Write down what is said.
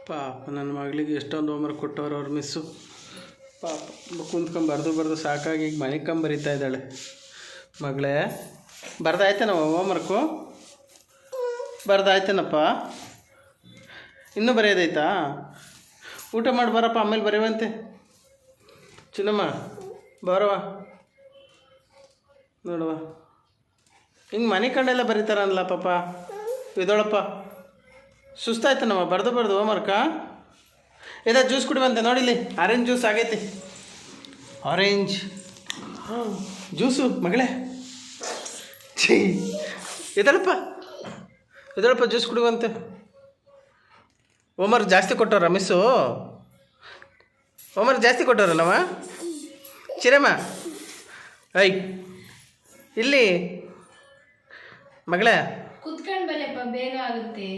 ಪಾಪ ನನ್ನ ಮಗಳಿಗೆ ಎಷ್ಟೊಂದು ಹೋಮ್ವರ್ಕ್ ಕೊಟ್ಟವ್ರು ಅವ್ರು ಮಿಸ್ಸು. ಪಾಪ ಕುಂತ್ಕೊಂಡು ಬರೆದು ಸಾಕಾಗಿ ಈಗ ಮನಿಕಂಬರಿತಾ ಇದ್ದಾಳೆ. ಮಗಳೇ ಬರ್ದಾಯ್ತೇನವ ಹೋಮ್ವರ್ಕು? ಬರ್ದಾಯ್ತೇನಪ್ಪ? ಇನ್ನೂ ಬರೆಯೋದೈತಾ? ಊಟ ಮಾಡಿ ಬರಪ್ಪ, ಆಮೇಲೆ ಬರೆಯುವಂತೆ. ಚಿನ್ನಮ್ಮ ಬರವ, ನೋಡುವ ಹಿಂಗೆ ಮನೆ ಕಂಡೆಲ್ಲ ಬರೀತಾರಲ್ಲ ಪಾಪ. ಇದೊಳಪ್ಪ ಸುಸ್ತಾಯ್ತು ಬರ್ದು ಹೋಮ್ವರ್ಕಾ? ಇದ ಜ್ಯೂಸ್ ಕುಡಿವಂತೆ ನೋಡಿಲಿ, ಆರೆಂಜ್ ಜ್ಯೂಸ್ ಆಗೈತಿ. ಆರೆಂಜ್ ಜ್ಯೂಸು ಮಗಳೇ. ಛೀ ಇದಳಪ್ಪ ಜ್ಯೂಸ್ ಕುಡಿಯುವಂತೆ. ಹೋಮ್ವರ್ಕ್ ಜಾಸ್ತಿ ಕೊಟ್ಟವ್ರ ಮಿಸ್ಸು? ಹೋಮ್ವರ್ಕ್ ಜಾಸ್ತಿ ಕೊಟ್ಟವ್ರಲ್ಲವ? ಚಿರಮ್ಮ ಐ ಇಲ್ಲಿ ಮಗಳೇ ಕುತ್ಕೊಂಡು ಬರಪ್ಪ, ಬೇಗ ಆಗುತ್ತೆ.